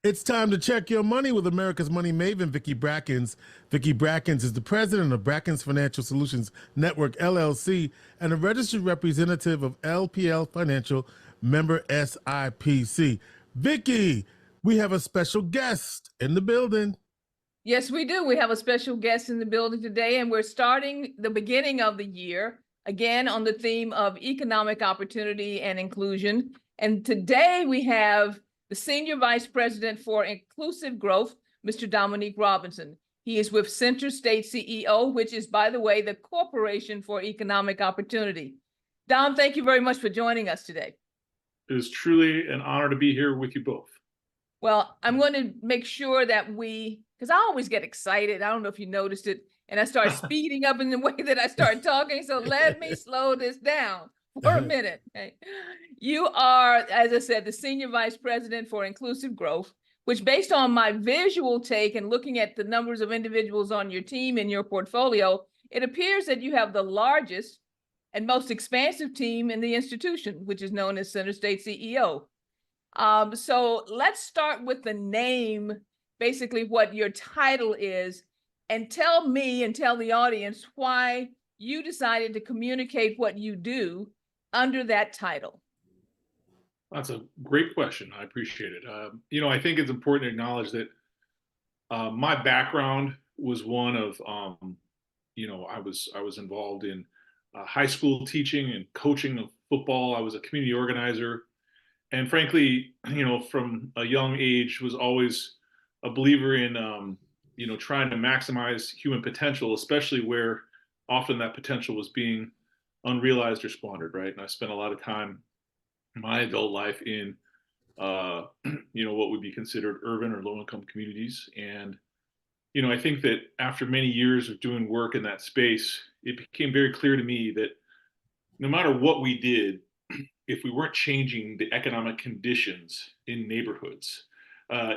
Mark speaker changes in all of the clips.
Speaker 1: It's time to check your money with America's money maven, Vicki Brackens. Vicki Brackens is the president of Brackens Financial Solutions Network, LLC, and a registered representative of LPL Financial, member SIPC. Vicki, we have a special guest in the building.
Speaker 2: Yes, we do. We have a special guest in the building today, and we're starting the beginning of the year, again, on the theme of economic opportunity and inclusion. And today we have the Senior Vice President for Inclusive Growth, Mr. Dominic Robinson. He is with CenterState CEO, which is, by the way, the Corporation for Economic Opportunity. Dom, thank you very much for joining us today.
Speaker 3: It is truly an honor to be here with you both.
Speaker 2: Well, I'm going to make sure that because I always get excited. I don't know if you noticed it, and I start speeding up in the way that I start talking. So let me slow this down for a minute. Okay. You are, as I said, the Senior Vice President for Inclusive Growth, which, based on my visual take and looking at the numbers of individuals on your team and your portfolio, it appears that you have the largest and most expansive team in the institution, which is known as CenterState CEO. So let's start with the name, basically what your title is, and tell me and tell the audience why you decided to communicate what you do under that title.
Speaker 3: That's a great question. I appreciate it. I think it's important to acknowledge that my background was one of, I was involved in high school teaching and coaching of football. I was a community organizer. And frankly, from a young age was always a believer in, trying to maximize human potential, especially where often that potential was being unrealized or squandered, right? And I spent a lot of time in my adult life in, what would be considered urban or low-income communities. And, I think that after many years of doing work in that space, it became very clear to me that no matter what we did, if we weren't changing the economic conditions in neighborhoods,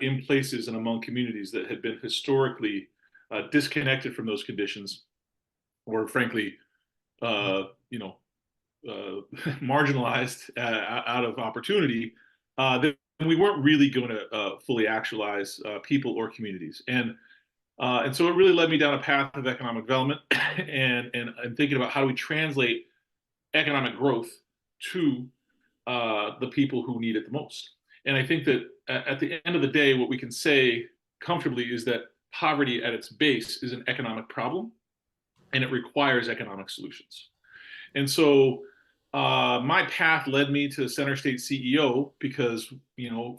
Speaker 3: in places and among communities that had been historically disconnected from those conditions, or frankly, marginalized out of opportunity, then we weren't really going to fully actualize people or communities. And so it really led me down a path of economic development and thinking about how do we translate economic growth to the people who need it the most. And I think that at the end of the day, what we can say comfortably is that poverty at its base is an economic problem, and it requires economic solutions. And so my path led me to CenterState CEO because,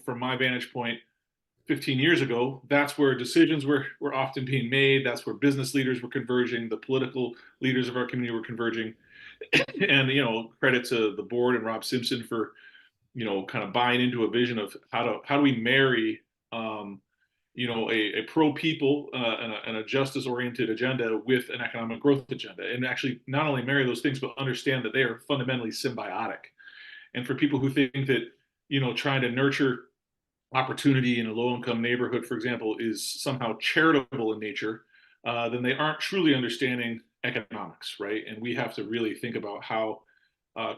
Speaker 3: from my vantage point 15 years ago, that's where decisions were often being made. That's where business leaders were converging. The political leaders of our community were converging. And, credit to the board and Rob Simpson for, kind of buying into a vision of how do we marry, a pro-people and a justice-oriented agenda with an economic growth agenda, and actually not only marry those things, but understand that they are fundamentally symbiotic. And for people who think that, trying to nurture opportunity in a low-income neighborhood, for example, is somehow charitable in nature, then they aren't truly understanding economics, right? And we have to really think about how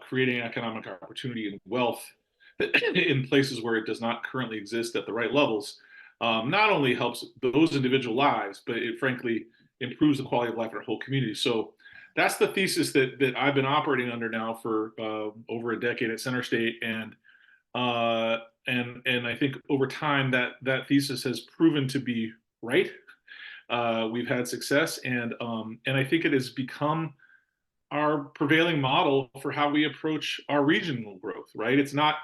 Speaker 3: creating economic opportunity and wealth in places where it does not currently exist at the right levels not only helps those individual lives, but it frankly improves the quality of life in our whole community. So that's the thesis that I've been operating under now for over a decade at CenterState, and I think over time that thesis has proven to be right. We've had success, and I think it has become our prevailing model for how we approach our regional growth, right? It's not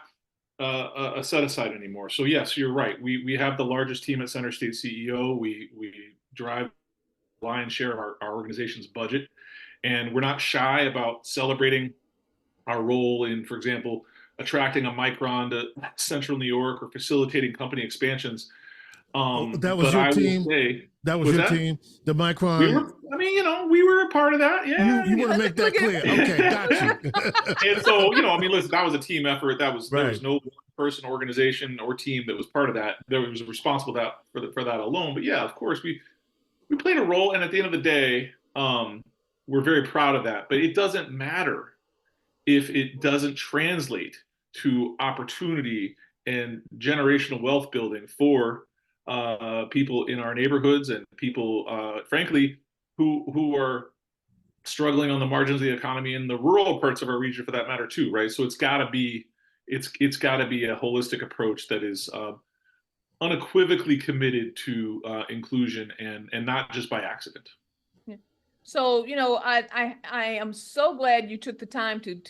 Speaker 3: a set aside anymore. So yes, you're right. We have the largest team at CenterState CEO. We drive the lion's share of our organization's budget, and we're not shy about celebrating our role in, for example, attracting a Micron to Central New York or facilitating company expansions.
Speaker 1: That was your team. That was your team. The Micron.
Speaker 3: We were a part of that. Yeah.
Speaker 1: You want to make that clear? Okay, got you.
Speaker 3: And so, listen, that was a team effort. There was no person, organization, or team that was part of that. That was responsible for that alone. But yeah, of course, we played a role. And at the end of the day, we're very proud of that. But it doesn't matter if it doesn't translate to opportunity and generational wealth building for people in our neighborhoods and people, frankly, who are struggling on the margins of the economy in the rural parts of our region, for that matter, too, right? So it's got to be a holistic approach that is unequivocally committed to inclusion and not just by accident.
Speaker 2: Yeah. So, I am so glad you took the time to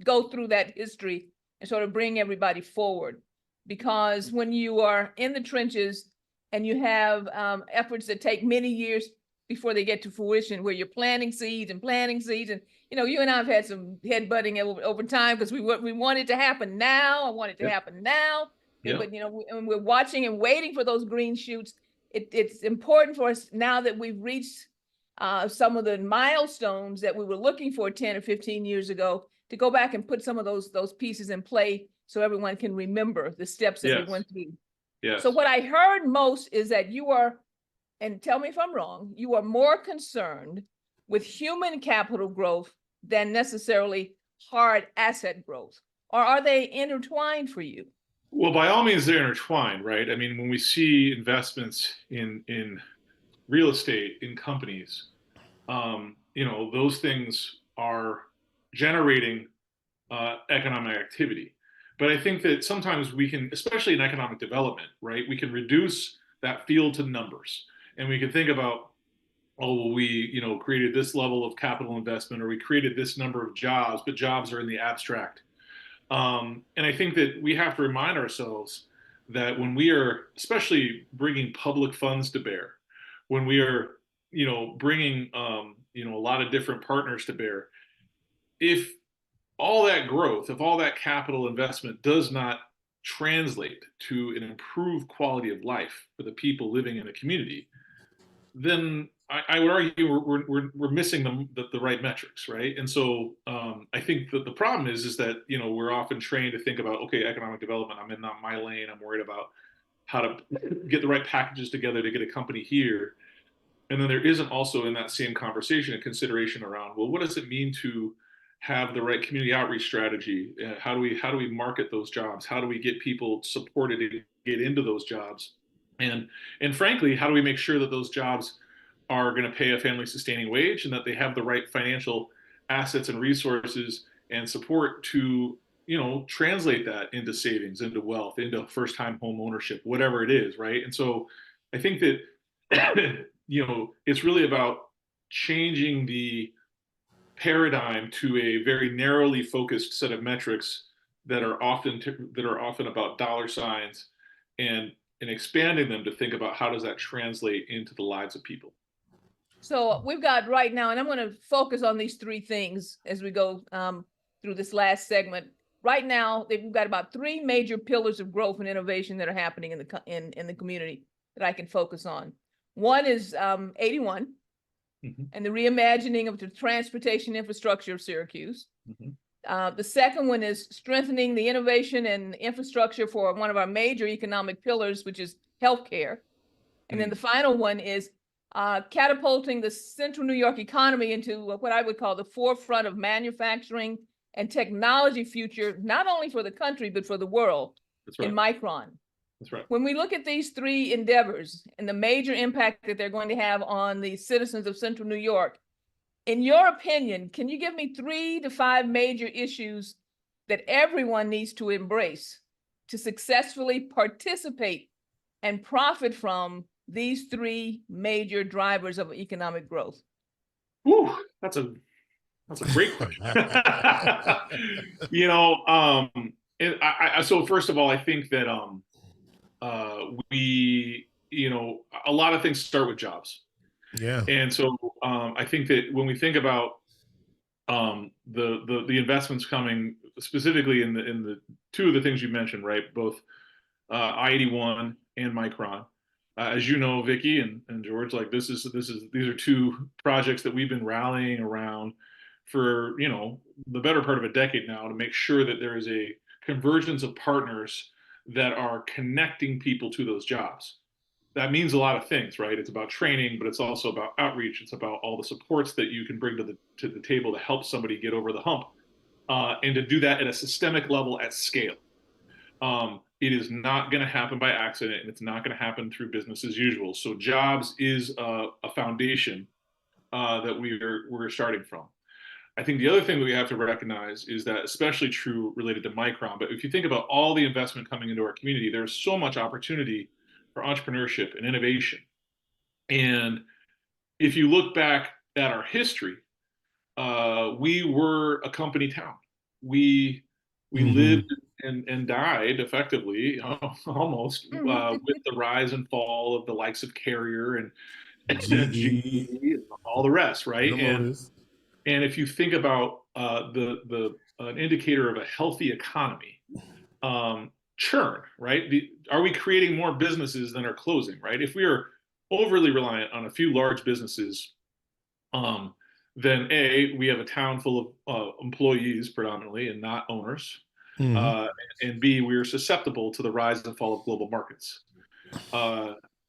Speaker 2: go through that history and sort of bring everybody forward, because when you are in the trenches and you have efforts that take many years before they get to fruition, where you're planting seeds and you and I have had some headbutting over time because we want it to happen now. I want it to happen now.
Speaker 3: Yeah.
Speaker 2: But and we're watching and waiting for those green shoots. It's important for us now that we've reached some of the milestones that we were looking for 10 or 15 years ago, to go back and put some of those pieces in play so everyone can remember the steps that we went through.
Speaker 3: Yes.
Speaker 2: So what I heard most is that you are, and tell me if I'm wrong, you are more concerned with human capital growth than necessarily hard asset growth. Or are they intertwined for you?
Speaker 3: Well, by all means, they're intertwined, right? I mean, when we see investments in real estate, in companies, those things are generating economic activity. But I think that sometimes we can, especially in economic development, right, we can reduce that field to numbers. And we can think about, oh, well, we, created this level of capital investment, or we created this number of jobs, but jobs are in the abstract. And I think that we have to remind ourselves that when we are, especially bringing public funds to bear, when we are, bringing, a lot of different partners to bear, if all that growth, if all that capital investment does not translate to an improved quality of life for the people living in a community, then I would argue we're missing the right metrics, right? And so I think that the problem is that we're often trained to think about, okay, economic development, I'm in not my lane, I'm worried about how to get the right packages together to get a company here. And then there isn't also in that same conversation a consideration around, well, what does it mean to have the right community outreach strategy? How do we market those jobs? How do we get people supported to get into those jobs? And frankly, how do we make sure that those jobs are going to pay a family sustaining wage, and that they have the right financial assets and resources and support to translate that into savings, into wealth, into first time home ownership, whatever it is, right? And so I think that it's really about changing the paradigm to a very narrowly focused set of metrics that are often about dollar signs, and expanding them to think about how does that translate into the lives of people.
Speaker 2: So we've got right now, and I'm going to focus on these three things as we go through this last segment. Right now, we've got about three major pillars of growth and innovation that are happening in the community that I can focus on. One is 81 and the reimagining of the transportation infrastructure of Syracuse. The second one is strengthening the innovation and infrastructure for one of our major economic pillars, which is healthcare. And then the final one is catapulting the Central New York economy into what I would call the forefront of manufacturing and technology future, not only for the country, but for the world. That's right. In Micron.
Speaker 3: That's right.
Speaker 2: When we look at these three endeavors and the major impact that they're going to have on the citizens of Central New York, in your opinion, can you give me 3 to 5 major issues that everyone needs to embrace to successfully participate and profit from these three major drivers of economic growth?
Speaker 3: Ooh, that's a great question. So first of all, I think that a lot of things start with jobs.
Speaker 1: Yeah.
Speaker 3: And so I think that when we think about the investments coming specifically in the two of the things you mentioned, right, both I-81 and Micron. As you know, Vicki and George, like these are two projects that we've been rallying around for the better part of a decade now, to make sure that there is a convergence of partners that are connecting people to those jobs. That means a lot of things, right? It's about training, but it's also about outreach. It's about all the supports that you can bring to the table to help somebody get over the hump, and to do that at a systemic level at scale. It is not going to happen by accident, and it's not going to happen through business as usual. So jobs is a foundation that we're starting from. I think the other thing that we have to recognize is that, especially true related to Micron, but if you think about all the investment coming into our community, there's so much opportunity for entrepreneurship and innovation. And if you look back at our history, we were a company town. We lived and died effectively, almost with the rise and fall of the likes of Carrier and GE and all the rest, right? And if you think about an indicator of a healthy economy, churn, right? Are we creating more businesses than are closing, right? If we are overly reliant on a few large businesses, then A, we have a town full of employees predominantly and not owners. And B, we are susceptible to the rise and fall of global markets.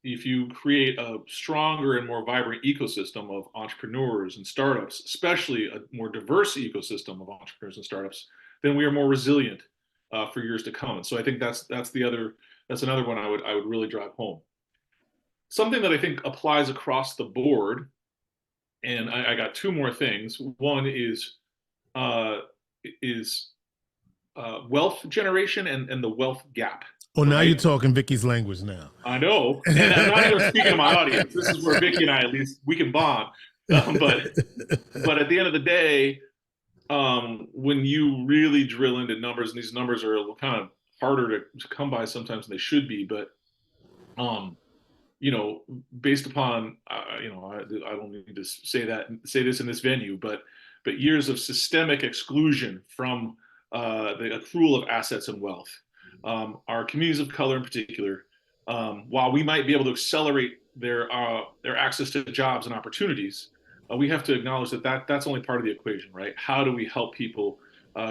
Speaker 3: If you create a stronger and more vibrant ecosystem of entrepreneurs and startups, especially a more diverse ecosystem of entrepreneurs and startups, then we are more resilient for years to come. And so I think that's another one I would really drive home. Something that I think applies across the board, and I got two more things. One is wealth generation and the wealth gap.
Speaker 1: Oh, now you're talking Vicki's language now.
Speaker 3: I know, and I'm not even speaking to my audience. This is where Vicki and I, at least, we can bond. But at the end of the day, when you really drill into numbers, and these numbers are kind of harder to come by sometimes than they should be, but based upon I don't need to say this in this venue, but years of systemic exclusion from the accrual of assets and wealth. Our communities of color in particular, while we might be able to accelerate their access to jobs and opportunities, we have to acknowledge that's only part of the equation, right? How do we help people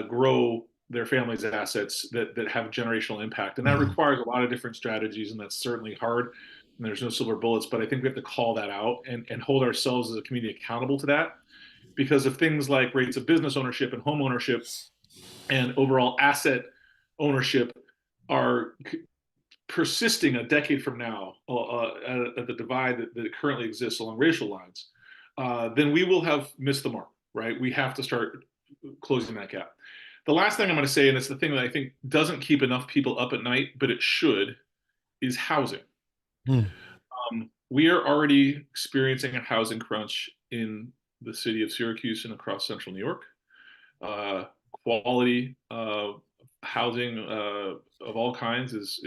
Speaker 3: grow their families' assets that have generational impact? And that requires a lot of different strategies, and that's certainly hard, and there's no silver bullets, but I think we have to call that out and hold ourselves as a community accountable to that, because of things like rates of business ownership and home ownership and overall asset ownership are persisting a decade from now at the divide that currently exists along racial lines, then we will have missed the mark, right? We have to start closing that gap. The last thing I'm going to say, and it's the thing that I think doesn't keep enough people up at night, but it should, is housing. We are already experiencing a housing crunch in the city of Syracuse and across central New York. Quality housing of all kinds is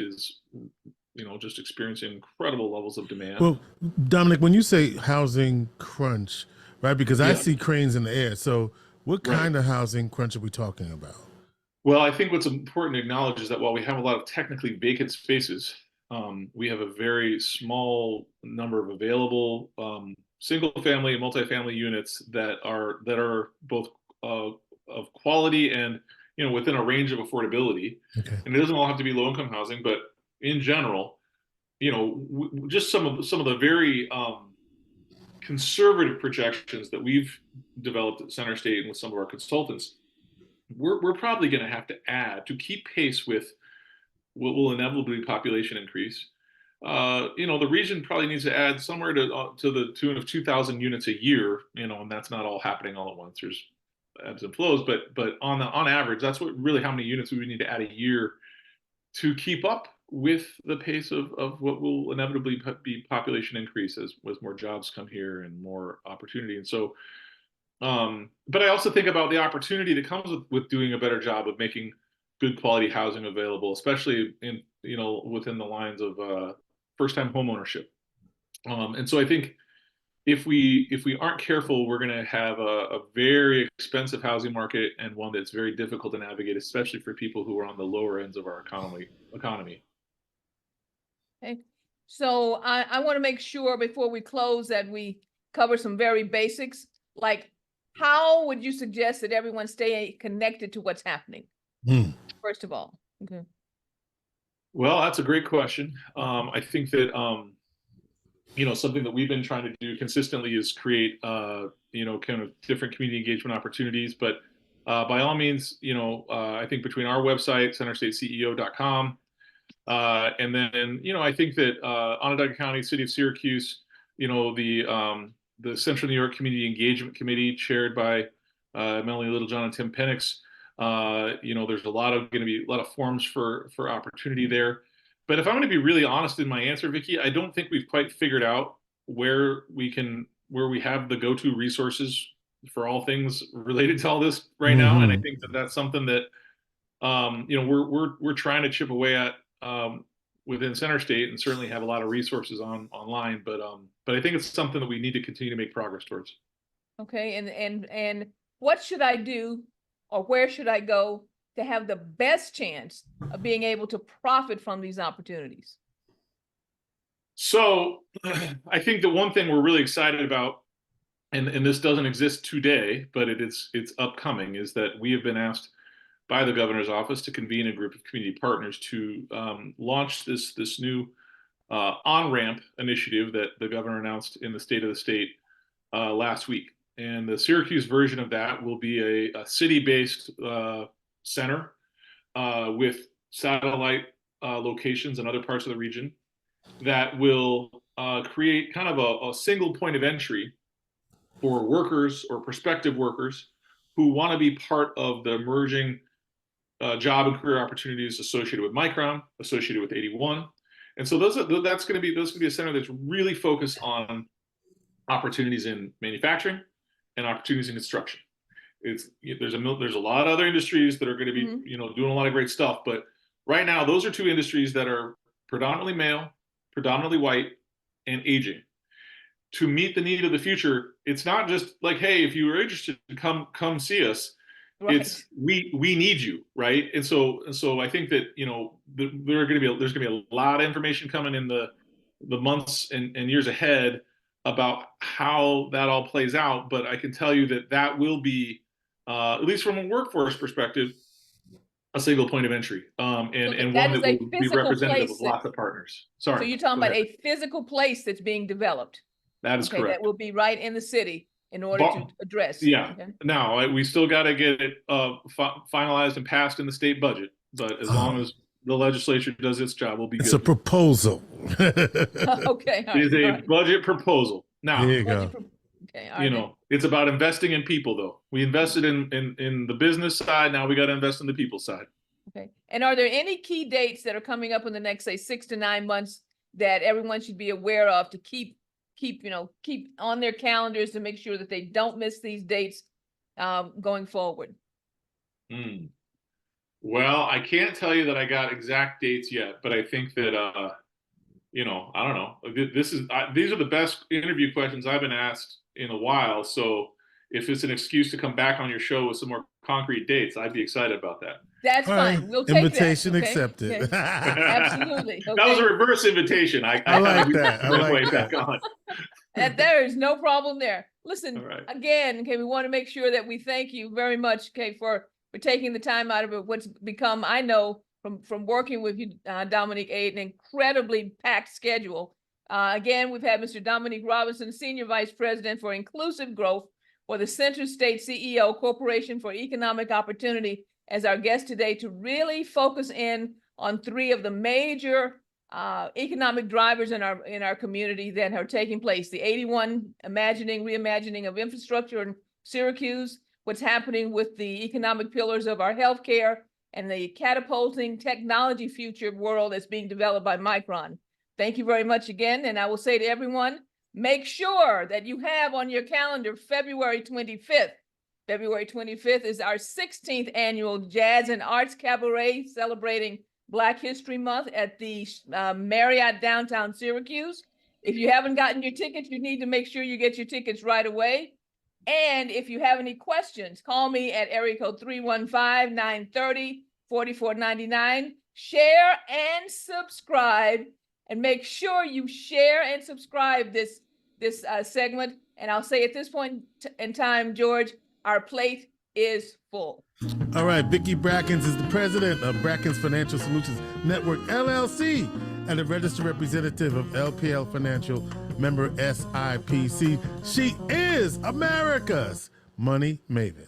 Speaker 3: just experiencing incredible levels of demand.
Speaker 1: Well, Dominic, when you say housing crunch, right? Because I see cranes in the air. So what kind of housing crunch are we talking about?
Speaker 3: Well, I think what's important to acknowledge is that while we have a lot of technically vacant spaces, we have a very small number of available single-family and multifamily units that are both of quality and within a range of affordability.
Speaker 1: Okay.
Speaker 3: And it doesn't all have to be low-income housing, but in general, just some of the very conservative projections that we've developed at CenterState and with some of our consultants, we're probably going to have to add to keep pace with what will inevitably be population increase. The region probably needs to add somewhere to the tune of 2,000 units a year, and that's not all happening all at once. There's ebbs and flows, but on average, that's how many units we would need to add a year to keep up with the pace of what will inevitably be population increase as more jobs come here and more opportunity. And so, but I also think about the opportunity that comes with doing a better job of making good quality housing available, especially within the lines of first-time home ownership. And so I think if we aren't careful, we're going to have a very expensive housing market, and one that's very difficult to navigate, especially for people who are on the lower ends of our economy.
Speaker 2: Okay. So I want to make sure before we close that we cover some very basics, like how would you suggest that everyone stay connected to what's happening? First of all. Okay.
Speaker 3: Well, that's a great question. I think that something that we've been trying to do consistently is create kind of different community engagement opportunities. But by all means, I think between our website, CenterStateCEO.com, and then, I think that Onondaga County, City of Syracuse, the Central New York Community Engagement Committee, chaired by Melanie Littlejohn and Tim Penix, there's going to be a lot of forums for opportunity there. But if I'm going to be really honest in my answer, Vicki, I don't think we've quite figured out where we have the go-to resources for all things related to all this right now. And I think that that's something that, we're trying to chip away at within CenterState, and certainly have a lot of resources online. But I think it's something that we need to continue to make progress towards.
Speaker 2: Okay, and what should I do, or where should I go to have the best chance of being able to profit from these opportunities?
Speaker 3: So I think the one thing we're really excited about, and this doesn't exist today, but it's upcoming, is that we have been asked by the governor's office to convene a group of community partners to launch this new on-ramp initiative that the governor announced in the State of the State last week. And the Syracuse version of that will be a city-based center with satellite locations in other parts of the region that will create kind of a single point of entry for workers or prospective workers who want to be part of the emerging job and career opportunities associated with Micron, associated with 81. And so that's going to be a center that's really focused on opportunities in manufacturing and opportunities in construction. There's a lot of other industries that are going to be doing a lot of great stuff, but right now those are two industries that are predominantly male, predominantly white, and aging. To meet the need of the future, it's not just like, hey, if you are interested, come see us. Right. It's we need you, right? And so I think that there's going to be a lot of information coming in the months and years ahead about how that all plays out. But I can tell you that will be, at least from a workforce perspective, a single point of entry, and one that will be representative of lots of partners. Sorry.
Speaker 2: So you're talking about a physical place that's being developed.
Speaker 3: That is correct.
Speaker 2: That will be right in the city in order to address.
Speaker 3: Yeah. Okay. Now we still got to get it finalized and passed in the state budget, but as long as the legislature does its job, we'll be good.
Speaker 1: It's a proposal.
Speaker 2: Okay.
Speaker 3: It is a budget proposal. Now,
Speaker 1: there you go.
Speaker 3: It's about investing in people, though. We invested in the business side. Now we got to invest in the people side.
Speaker 2: Okay. And are there any key dates that are coming up in the next, say, 6 to 9 months that everyone should be aware of to keep on their calendars to make sure that they don't miss these dates going forward?
Speaker 3: Well, I can't tell you that I got exact dates yet, but I think that I don't know. These are the best interview questions I've been asked in a while. So if it's an excuse to come back on your show with some more concrete dates, I'd be excited about that.
Speaker 2: That's fine. We'll take
Speaker 1: invitation
Speaker 2: that. Okay?
Speaker 1: accepted.
Speaker 2: Okay. Absolutely. Okay.
Speaker 3: That was a reverse invitation. I
Speaker 1: like that. I like that.
Speaker 2: And there is no problem there. Listen,
Speaker 3: right.
Speaker 2: Again, we want to make sure that we thank you very much, for taking the time out of what's become, I know, from working with you, Dominic, an incredibly packed schedule. Again, we've had Mr. Dominic Robinson, Senior Vice President for Inclusive Growth for the CenterState CEO, Corporation for Economic Opportunity, as our guest today to really focus in on 3 of the major economic drivers in our community that are taking place. The 81 reimagining of infrastructure in Syracuse, what's happening with the economic pillars of our healthcare, and the catapulting technology future world that's being developed by Micron. Thank you very much again. And I will say to everyone, make sure that you have on your calendar February 25th. February 25th is our 16th annual Jazz and Arts Cabaret celebrating Black History Month at the Marriott downtown Syracuse. If you haven't gotten your tickets, you need to make sure you get your tickets right away. And if you have any questions, call me at area code 315-930-4499. Share and subscribe, and make sure you share and subscribe this segment. And I'll say at this point in time, George, our plate is full.
Speaker 1: All right, Vicki Brackens is the president of Brackens Financial Solutions Network, LLC, and a registered representative of LPL Financial, member SIPC. She is America's money maven.